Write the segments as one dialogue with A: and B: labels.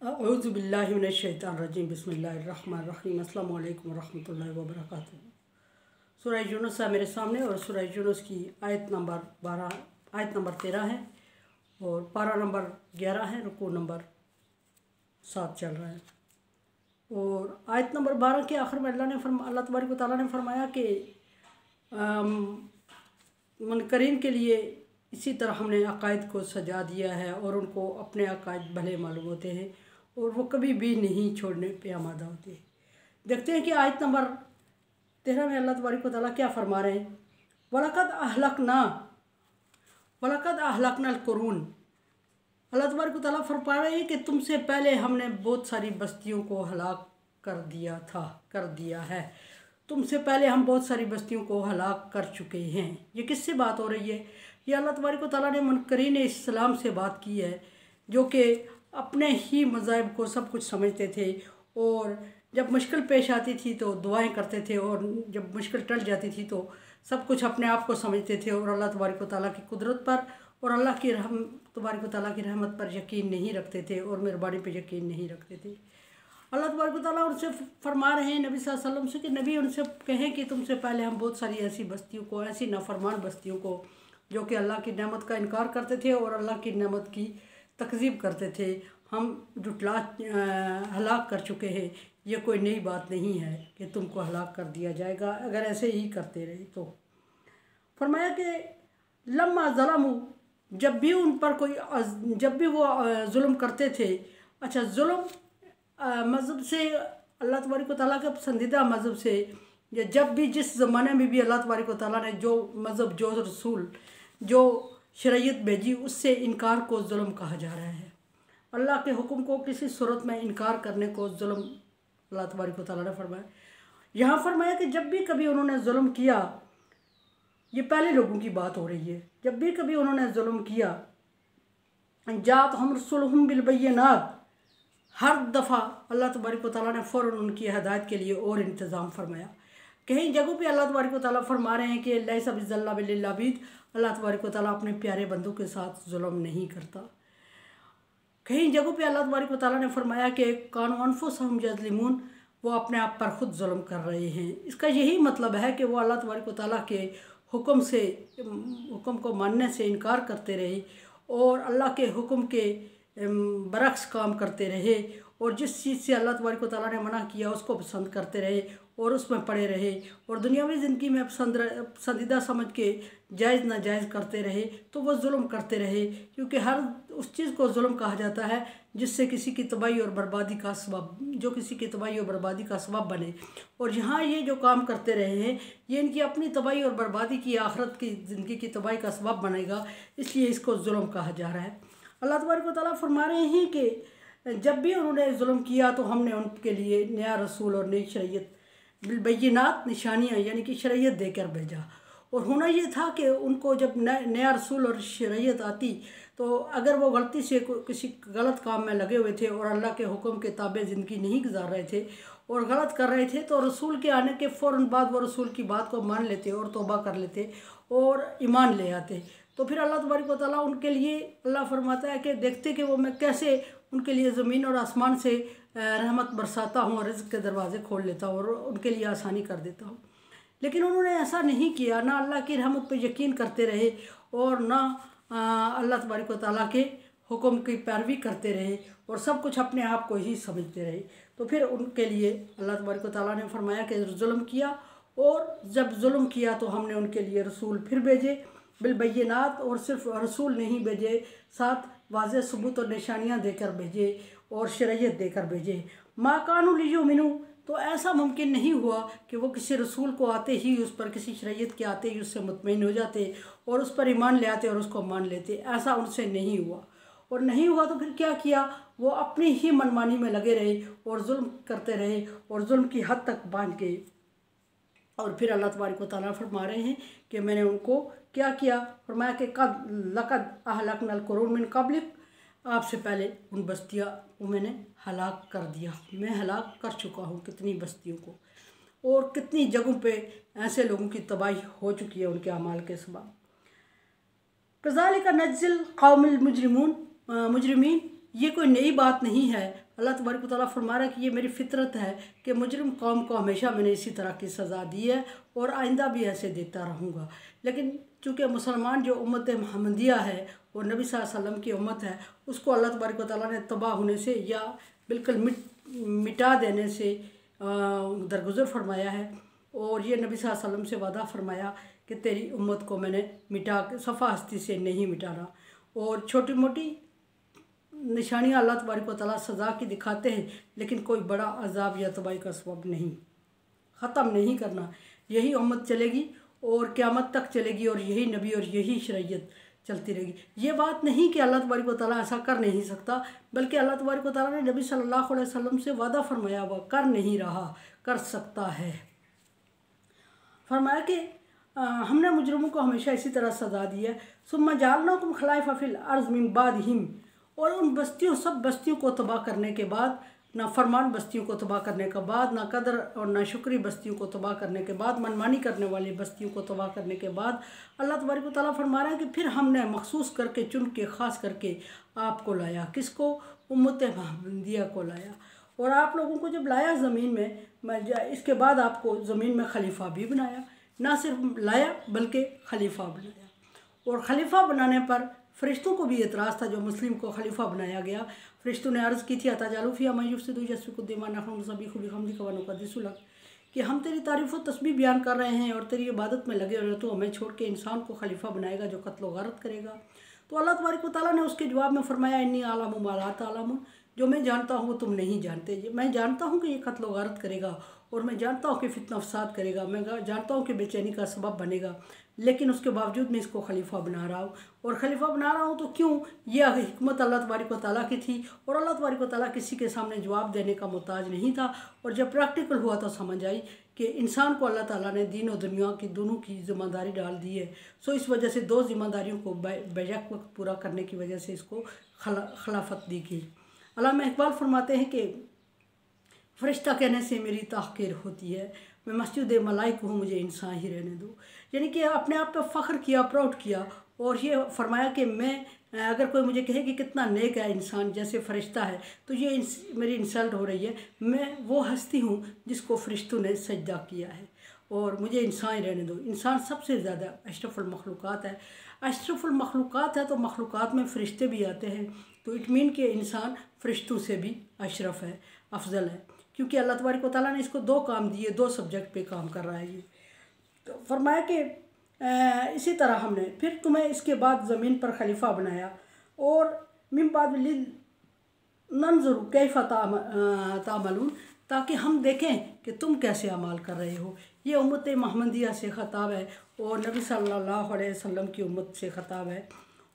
A: औज़ु बिल्लाहि मिनश शैतानिर रजीम बिस्मिल्लाहिर्रहमानिर्रहीम अस्सलामु अलैकुम वरहमतुल्लाहि वबरकातुहू। सूरह यूनुस है मेरे सामने और सूरह यूनुस की आयत नंबर 13 है और पारा नंबर 11 है, रुकू नंबर 7 चल रहा है। और आयत नंबर 12 के आखिर में अल्लाह तबारक व तआला ने फरमाया कि मुनकरीन के लिए इसी तरह हमने अकायद को सजा दिया है और उनको अपने अकायद भले मालूम होते हैं और वो कभी भी नहीं छोड़ने पे आमादा होते हैं। देखते हैं कि आयत नंबर 13 में अल्लाह तबारक व तआला क्या फरमा रहे हैं। वलक़द अहलकना कुरून। अल्लाह तबारक व तआला फरमा रहे हैं कि तुमसे पहले हमने बहुत सारी बस्तियों को हलाक कर दिया है। तुमसे पहले हम बहुत सारी बस्तियों को हलाक कर चुके हैं। ये किससे बात हो रही है? ये अल्लाह तबारक व तआला ने मुनकरीन इस्लाम से बात की है, जो कि अपने ही मज़ाहिब को सब कुछ समझते थे और जब मुश्किल पेश आती थी तो दुआएं करते थे और जब मुश्किल टल जाती थी तो सब कुछ अपने आप को समझते थे और अल्लाह तबारक व तआला की कुदरत पर और अल्लाह की तबारक व तआला की रहमत पर यकीन नहीं रखते थे और मेहरबानी पर यकीन नहीं रखते थे। अल्लाह तबारक व तआला उनसे फरमा रहे हैं नबी सल्लल्लाहु अलैहि वसल्लम से कि नबी उनसे कहें कि तुमसे पहले हम बहुत सारी ऐसी बस्तियों को, ऐसी नाफरमान बस्तियों को जो कि अल्लाह की नेमत का इनकार करते थे और अल्लाह की नेमत की तकज़ीब करते थे, हम हलाक कर चुके हैं। ये कोई नई बात नहीं है कि तुमको हलाक कर दिया जाएगा अगर ऐसे ही करते रहे तो। फरमाया कि लम्मा ज़लमू, जब भी उन पर जब भी वो जुल्म करते थे। अच्छा, जुल्म मज़हब से, अल्लाह तबारक व तआला के पसंदीदा मज़हब से, या जब भी जिस ज़माने में भी अल्लाह तबारक व तआला ने जो मज़हब, जो रसूल, जो शरीयत भेजी उससे इनकार को जुल्म कहा जा रहा है। अल्लाह के हुक्म को किसी सूरत में इनकार करने को जुल्म अल्लाह तबारक व तआला ने फरमाया। यहाँ फरमाया कि जब भी कभी उन्होंने जुल्म किया, ये पहले लोगों की बात हो रही है, जब भी कभी उन्होंने जुल्म किया, जात हम रसूलहुम बिल बय्यिनात, हर दफ़ा अल्लाह तबारक व तआला ने फ़ौरन उनकी हदायत के लिए और इंतज़ाम फरमाया। कहीं जगहों पे अल्लाह तबारक व तआला फरमा रहे हैं कि लैसा बिज़्ज़ल्लामि लिल-अबीद, अल्लाह तबारक व तआला अपने प्यारे बंदों के साथ जुल्म नहीं करता। कहीं जगहों पे अल्लाह तबारक व तआला ने फरमाया कि कानू अनफुसहुम यज़लिमून, वो अपने आप पर ख़ुद जुल्म कर रहे हैं। इसका यही मतलब है कि वो अल्लाह तबारक व तआला के हुक्म को मानने से इनकार करते रहे और अल्लाह के हुक्म के बरक्स काम करते रहे और जिस चीज़ से अल्लाह तबारक व तआला ने मना किया उसको पसंद करते रहे और उसमें पड़े रहे और दुनियावी ज़िंदगी में पसंदीदा समझ के जायज़ नाजायज़ करते रहे, तो वो जुल्म करते रहे। क्योंकि हर उस चीज़ को जुल्म कहा जाता है जिससे किसी की तबाही और बर्बादी का सबब, जो किसी की तबाही और बर्बादी का सबब बने। और यहाँ ये जो काम करते रहे हैं ये इनकी अपनी तबाही और बर्बादी की, आखिरत की ज़िंदगी की तबाही का सबब बनेगा, इसलिए इसको जुल्म कहा जा रहा है। अल्लाह तबारक व तआला फरमा रहे हैं कि जब भी उन्होंने जुल्म किया तो हमने उनके लिए नया रसूल और नई शरीयत बिलबय्यिनात, निशानियाँ यानी कि शरीयत देकर भेजा। और होना ये था कि उनको जब नया रसूल और शरीयत आती तो अगर वो गलती से किसी गलत काम में लगे हुए थे और अल्लाह के हुक्म के ताबे ज़िंदगी नहीं गुजार रहे थे और गलत कर रहे थे, तो रसूल के आने के फ़ौरन बाद वो रसूल की बात को मान लेते और तौबा कर लेते और ईमान ले आते। तो फिर अल्लाह तबारक व तआला उनके लिए, अल्लाह फरमाता है कि देखते कि वो मैं कैसे उनके लिए ज़मीन और आसमान से रहमत बरसाता हूँ और रिज़्क़ के दरवाज़े खोल लेता हूँ और उनके लिए आसानी कर देता हूँ। लेकिन उन्होंने ऐसा नहीं किया, ना अल्लाह की रहमत पर यकीन करते रहे और ना अल्लाह तबारक व तआला के हुक्म की पैरवी करते रहे और सब कुछ अपने आप को ही समझते रहे। तो फिर उनके लिए अल्लाह तबारक व तआला ने फरमाया कि जुल्म किया, और जब जुल्म किया तो हमने उनके लिए रसूल फिर भेजे बिलबय्यिनात, और सिर्फ रसूल नहीं भेजे, साथ वाज़ेह सबूत और निशानियाँ देकर भेजे और शरीयत देकर भेजे। मा कानू लियुमिनू, तो ऐसा मुमकिन नहीं हुआ कि वो किसी रसूल को आते ही, उस पर किसी शरीयत के आते ही उससे मुतमईन हो जाते और उस पर ईमान ले आते और उसको मान लेते। ऐसा उनसे नहीं हुआ, और नहीं हुआ तो फिर क्या किया, वो अपनी ही मनमानी में लगे रहे और जुल्म करते रहे और जुल्म की हद तक पहुँच गए। और फिर अल्लाह तबारक व तआला फरमा रहे हैं कि मैंने उनको क्या किया, फरमाया कि लक़द अहलकनल कुरून मिन क़ब्लिक, आपसे पहले उन बस्तियों को मैंने हलाक कर दिया, मैं हलाक कर चुका हूँ कितनी बस्तियों को, और कितनी जगहों पे ऐसे लोगों की तबाही हो चुकी है उनके अमाल के सबब। कज़ालिका नज्ज़िल क़ौमिल मुजरिमीन, ये कोई नई बात नहीं है। अल्लाह तबारक व तआला फरमा रहा है कि ये मेरी फितरत है कि मुजरिम कौम को हमेशा मैंने इसी तरह की सज़ा दी है और आइंदा भी ऐसे देता रहूँगा। लेकिन चूँकि मुसलमान जो उम्मत मोहम्मदिया है और नबी सल्लल्लाहु अलैहि वसल्लम की उम्मत है, उसको अल्लाह तबारक व तआला ने तबाह होने से या बिल्कुल मिटा देने से दरगुजर फरमाया है। और ये नबी सल्लल्लाहु अलैहि वसल्लम से वादा फरमाया कि तेरी उम्मत को मैंने मिटा के सफ़ा हस्ती से नहीं मिटाना। और छोटी मोटी निशानियाँ अल्लाह तबारक व तआला सज़ा की दिखाते हैं, लेकिन कोई बड़ा अजाब या तबाही का सबब नहीं, ख़त्म नहीं करना। यही उम्मत चलेगी और क़यामत तक चलेगी और यही नबी और यही शरीयत चलती रहेगी। ये बात नहीं कि अल्लाह तबारक व तआला ऐसा कर नहीं सकता, बल्कि अल्लाह तबारक व तआला ने नबी सल्लल्लाहु अलैहि वसल्लम से वादा फरमाया हुआ कर नहीं रहा, कर सकता है। फरमाया कि हमने मुजरिमों को हमेशा इसी तरह सज़ा दी है। सुम्मा जअलनाकुम खलाइफ़ फिल अर्ज़ मिन बादिहिम, और उन बस्तियों सब बस्तियों को तबाह करने के बाद, ना फरमान बस्तियों को तबाह करने के बाद, ना कदर और ना शुक्री बस्तियों को तबाह करने के बाद, मनमानी करने वाली बस्तियों को तबाह करने के बाद, अल्लाह तबारक व तआला फरमा रहा है कि फिर हमने मखसूस करके चुन के ख़ास करके आपको लाया। किसको? उम्मत मोहम्मदिया को लाया। और आप लोगों को जब लाया ज़मीन में, इसके बाद आपको ज़मीन में खलीफा भी बनाया। ना सिर्फ लाया बल्कि खलीफा बनाया। और खलीफा बनाने पर फ़रिश्तों को भी एतराज़ था जो मुस्लिम को खलीफा बनाया गया। फ़रिश्तों ने अर्ज़ की थी अताजालू फ़ीहा मन युफ़्सिदु यस्फ़िकु दिमा नहनु नुसब्बिहु बिहम्दिका व नुक़द्दिसु लक, कि हम तेरी तारीफ़ व तस्बीह बयान कर रहे हैं और तेरी इबादत में लगे हुए, तो हमें छोड़ के इंसान को खलीफा बनाएगा जो कत्ल व गारत करेगा। तो अल्लाह तबारक व तआला ने उसके जवाब में फरमाया इन्नी आलमु मा ला तालमून, जो मैं जानता हूँ वो तुम नहीं जानते। मैं जानता हूँ कि ये कत्ल व गारत करेगा और मैं जानता हूँ कि फितना फसाद करेगा, मैं जानता हूँ कि बेचैनी का सबब बनेगा, लेकिन उसके बावजूद मैं इसको खलीफा बना रहा हूँ। और ख़लीफ़ा बना रहा हूँ तो क्यों? यह हिकमत अल्लाह तबारक व तआला की थी और अल्लाह तबारक व तआला किसी के सामने जवाब देने का मोहताज नहीं था। और जब प्रैक्टिकल हुआ तो समझ आई कि इंसान को अल्लाह ताला ने दीन और दुनिया की दोनों की ज़िम्मेदारी डाल दी है। सो इस वजह से दो ज़िम्मेदारियों को बेजक वक्त पूरा करने की वजह से इसको खिलाफत दी गई। अल्लामा इकबाल फरमाते हैं कि फ़रिश्ता कहने से मेरी ताक़ीर होती है, मैं मस्जिद मलाइक हूँ, मुझे इंसान ही रहने दो। यानी कि अपने आप पर फ़ख्र किया, प्राउड किया और ये फरमाया कि मैं, अगर कोई मुझे कहे कि कितना नेक है इंसान जैसे फ़रिश्ता है, तो ये मेरी इंसल्ट हो रही है। मैं वो हस्ती हूँ जिसको फ़रिश्तों ने सजदा किया है और मुझे इंसान ही रहने दो। इंसान सबसे ज़्यादा अशरफुल मखलूक़ात है। अशरफुल मखलूक़ात है तो मखलूक़ात में फ़रिश्ते भी आते हैं, तो इट मीन कि इंसान फ़रिश्तों से भी अशरफ है, अफजल है, क्योंकि अल्लाह तबारक व तआला ने इसको दो काम दिए, दो सब्जेक्ट पे काम कर रहा है ये। तो फरमाया कि इसी तरह हमने फिर तुम्हें इसके बाद ज़मीन पर खलीफा बनाया और मिन बाद नंज़ुर कैफ़ तामलून, ताकि हम देखें कि तुम कैसे अमाल कर रहे हो। ये उम्मत मोहम्मदिया से ख़ताब है और नबी सल्लल्लाहु अलैहि वसल्लम की उम्मत से ख़ताब है।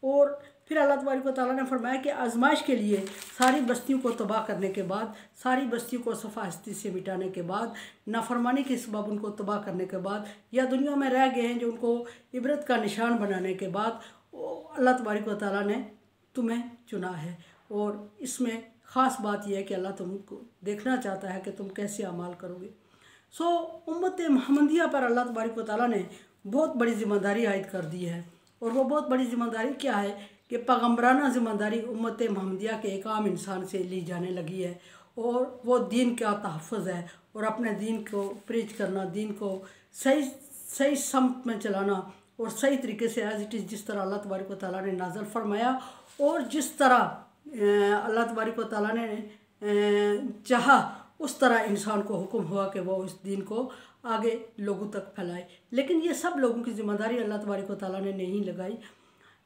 A: और फिर अल्लाह तबारक व तआला ने फरमाया कि आजमाइश के लिए सारी बस्तियों को तबाह करने के बाद, सारी बस्तियों को सफ़ा हस्ती से मिटाने के बाद, नाफरमानी के सबब उनको तबाह करने के बाद, या दुनिया में रह गए हैं जो उनको इबरत का निशान बनाने के बाद, अल्लाह तबारक व तआला ने तुम्हें चुना है। और इसमें ख़ास बात यह है कि अल्लाह तुमको देखना चाहता है कि तुम कैसे अमाल करोगे। सो उम्मत मोहम्मदिया पर अल्लाह तबारक व तआला ने बहुत बड़ी ज़िम्मेदारी आयद कर दी है। और वो बहुत बड़ी ज़िम्मेदारी क्या है कि पैगम्बराना ज़िम्मेदारी उम्मत मोहम्मदिया के एक आम इंसान से ली जाने लगी है, और वो दीन का तहफ़्फ़ुज़ है और अपने दीन को प्रीच करना, दीन को सही समत में चलाना और सही तरीके से एज़ इट इज़, जिस तरह अल्लाह तबारक व तआला ने नाज़िल फरमाया और जिस तरह अल्लाह तबारक व तआला ने चाहा उस तरह इंसान को हुक्म हुआ कि वो इस दीन को आगे लोगों तक फैलाए। लेकिन ये सब लोगों की ज़िम्मेदारी अल्लाह तबारक व तआला ने नहीं लगाई।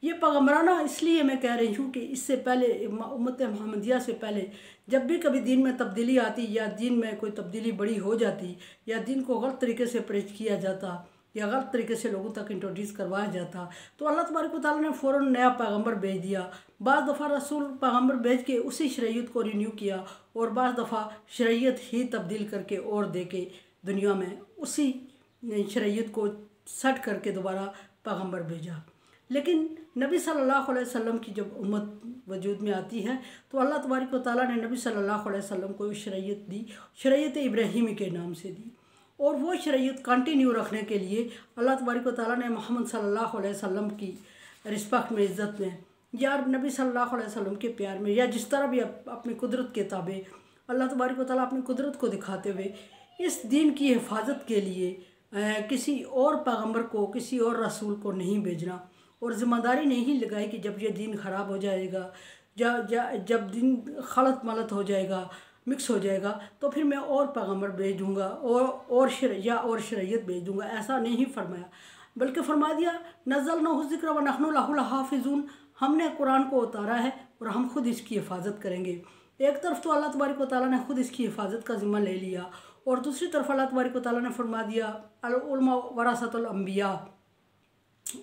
A: ये पैगम्बराना इसलिए मैं कह रही हूँ कि इससे पहले, उम्मत मोहम्मदिया से पहले जब भी कभी दीन में तब्दीली आती या दीन में कोई तब्दीली बड़ी हो जाती या दीन को गलत तरीके से प्रेच किया जाता या गलत तरीके से लोगों तक इंट्रोड्यूस करवाया जाता, तो अल्लाह तबारक व तआला ने फ़ौरन नया पैगम्बर भेज दिया। बाज़ दफ़ा रसूल पैगम्बर भेज के उसी शरीयत को रिन्यू किया और बाज़ दफ़ा शरीयत ही तब्दील करके और दे के दुनिया में उसी शरीयत को सेट करके दोबारा पैगम्बर भेजा। लेकिन नबी सल्लल्लाहु अलैहि वसल्लम की जब उम्मत वजूद में आती है तो अल्लाह तबारक व तआला ने नबी सल्लल्लाहु अलैहि वसल्लम को शरीयत दी, शरीयत इब्राहीमी के नाम से दी। और वो शरीयत कंटिन्यू रखने के लिए अल्लाह तबारक व तआला ने मोहम्मद सल्लल्लाहु अलैहि वसल्लम की रिस्पेक्ट में, इज़्ज़त में या नबी सल्लल्लाहु अलैहि वसल्लम के प्यार में, या जिस तरह भी अपनी कुदरत के ताबे अल्लाह तबारक व तआला अपनी कुदरत को दिखाते हुए इस दीन की हिफाजत के लिए किसी और पैगम्बर को, किसी और रसूल को नहीं भेजना, और ज़िम्मेदारी नहीं लगाई कि जब ये दीन ख़राब हो जाएगा, जब दिन खलत मलत हो जाएगा, मिक्स हो जाएगा, तो फिर मैं और पैगम्बर भेज दूँगा और शरीयत भेज दूँगा। ऐसा नहीं फरमाया, बल्कि फरमा दिया नज़्ज़लनाहु ज़िक्रा व नहनु लहु लहाफ़िज़ून, हमने कुरान को उतारा है और हम खुद इसकी हिफाजत करेंगे। एक तरफ तो अल्लाह तबारक व तआला ने खुद इसकी हिफाजत का ज़िम्मा ले लिया, और दूसरी तरफ अल्लाह तबारक व तआला ने फरमा दिया अल उलमा वरासतुल अंबिया,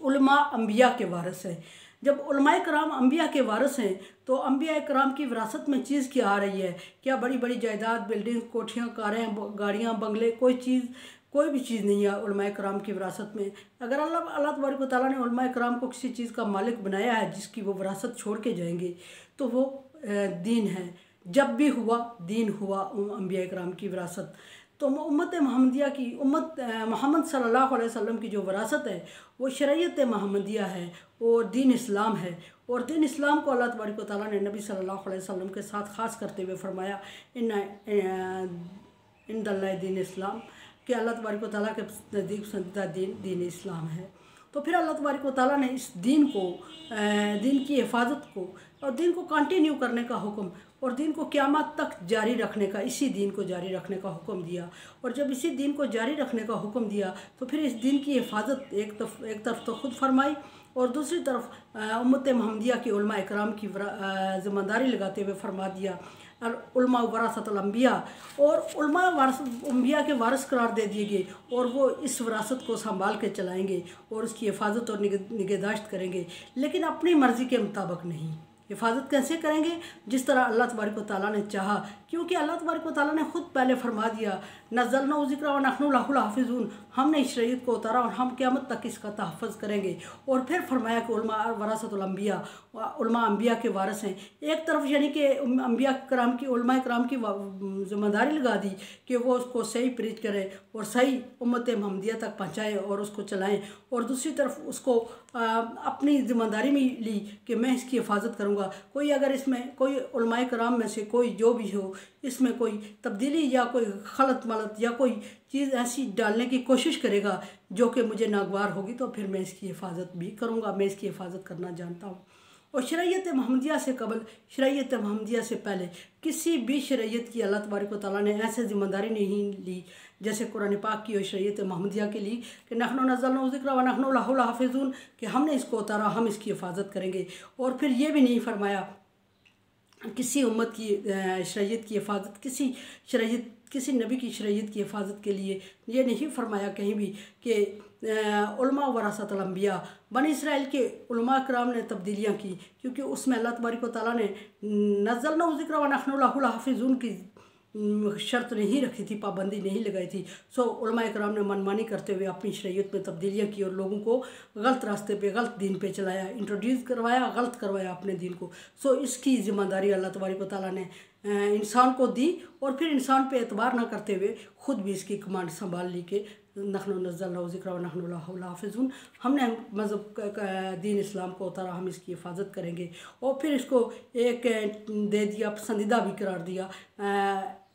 A: उलमा अंबिया के वारिस हैं। जब उलमाए कराम अंबिया के वारिस हैं तो अंबिया कराम की विरासत में चीज़ क्या आ रही है? क्या बड़ी बड़ी जायदाद, बिल्डिंग, कोठियाँ, कारें, गाड़ियाँ, बंगले, कोई भी चीज़ नहीं है उलमाए कराम की विरासत में। अगर अल्लाह तबारक व तआला ने उलमाए कराम को किसी चीज़ का मालिक बनाया है जिसकी वो विरासत छोड़ के जाएंगे, तो वो दीन है। जब भी हुआ दीन हुआ अंबिया कराम की विरासत। तो उम्मत महमदिया की, उम्मत मोहम्मद सल्लल्लाहु अलैहि वसल्लम की जो विरासत है वो शरीयत महमदिया है और दीन इस्लाम है। और दीन इस्लाम को अल्लाह तबारक व तआला ने नबी सल्लल्लाहु अलैहि वसल्लम के साथ ख़ास करते हुए फरमाया इंदल्लाह दीन इस्लाम, कि अल्लाह तबारक व तआला के नज़दीक पसंदीदा दीन इस्लाम है। तो फिर अल्लाह तबारक व तआला ने इस दीन को, दीन की हिफाजत को और दीन को कंटिन्यू करने का हुक्म और दीन को क़यामत तक जारी रखने का, इसी दीन को जारी रखने का हुक्म दिया। और जब इसी दीन को जारी रखने का हुक्म दिया तो फिर इस दीन की हिफाजत एक तरफ तो खुद फरमाई और दूसरी तरफ उम्मत महमदिया के उलमा इकराम की ज़िम्मेदारी लगाते हुए फरमा दिया उलमा वरासतुल अंबिया, और उलमा अंबिया के वारिस करार दे दिए गए और वो इस विरासत को संभाल के चलाएंगे और उसकी हिफाजत और निगहदाश्त करेंगे, लेकिन अपनी मर्ज़ी के मुताबिक नहीं। हिफाजत कैसे करेंगे? जिस तरह अल्लाह तबारक व तआला ने चाहा, क्योंकि अल्लाह तबारक व तआला ने खुद पहले फरमा दिया नज़्ज़लनाहु ज़िक्रा व नहनु लहु लहाफ़िज़ून, हमने इस शरीयत को उतारा और हम क़यामत तक इसका तहफ़्फ़ुज़ करेंगे। और फिर फरमाया कि उलमा वरासतुल अंबिया, उलमा अंबिया के वारिस हैं। एक तरफ यानी कि अंबिया कराम की, उलमा कराम की ज़िम्मेदारी लगा दी कि वो उसको सही प्रीच करें और सही उम्मत महमदिया तक पहुँचाएँ और उसको चलाएँ, और दूसरी तरफ उसको अपनी ज़िम्मेदारी में ली कि मैं इसकी हिफाजत करूँगा। कोई अगर इसमें कोई उलमाए कराम में से कोई जो भी हो इसमें कोई तब्दीली या कोई खलत मलत या कोई चीज़ ऐसी डालने की कोशिश करेगा जो कि मुझे नागवार होगी, तो फिर मैं इसकी हिफाजत भी करूँगा, मैं इसकी हिफाजत करना जानता हूँ। और शरीयत महमदिया से कबल, शरीयत महमदिया से पहले किसी भी शरीयत की अल्लाह तबारक व तआला ने ऐसे ज़िम्मेदारी नहीं ली जैसे कुरान पाक की और शरीयत महमदिया के लिए कि नहनु नज़्ज़लनाहु ज़िक्रा व नहनु लहु लहाफ़िज़ून, कि हमने इसको उतारा, हम इसकी हिफाजत करेंगे। और फिर ये भी नहीं फरमाया किसी उम्मत की शरीयत की हिफाजत, किसी नबी की शरीयत की हिफाजत के लिए ये नहीं फरमाया कहीं भी कि उलमा वरासतुल अंबिया, बनी इसराइल के उलमा कराम ने तब्दीलियाँ की, क्योंकि उसमें अल्लाह तबारक व तआला ने नज़्ज़लनाहु ज़िक्रा व नहनु लहु लहाफ़िज़ून की शर्त नहीं रखी थी, पाबंदी नहीं लगाई थी। सो उलमा कराम ने मनमानी करते हुए अपनी शरीयत में तब्दीलियाँ की और लोगों को गलत रास्ते पे, गलत दीन पे चलाया, इंट्रोड्यूस करवाया, गलत करवाया अपने दीन को। सो इसकी ज़िम्मेदारी अल्लाह तबारक व तआला ने इंसान को दी, और फिर इंसान पे एतबार ना करते हुए खुद भी इसकी कमांड संभाल ली कि नहनु नज़्ज़लनाहु ज़िक्रा व नहनु लहु लहाफ़िज़ून, हमने मज़हब दीन इस्लाम को उतारा, हम इसकी हिफाजत करेंगे। और फिर इसको एक दे दिया, पसंदीदा भी करार दिया,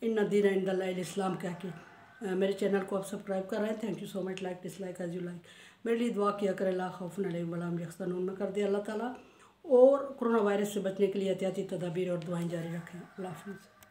A: इन्ना दीन इंदल्लाहिल इस्लाम कह के। मेरे चैनल को आप सब्सक्राइब कर रहे हैं, thank you so much. Like dislike as you like. मेरे लिए दुआ किया करें, ला खौफुन अलैहिम वला हुम यहज़नून में कर दिया अल्लाह ताला, और कोरोना वायरस से बचने के लिए एहतियाती तदाबीर और दुआएं जारी रखें। अल्लाह हाफ़िज़।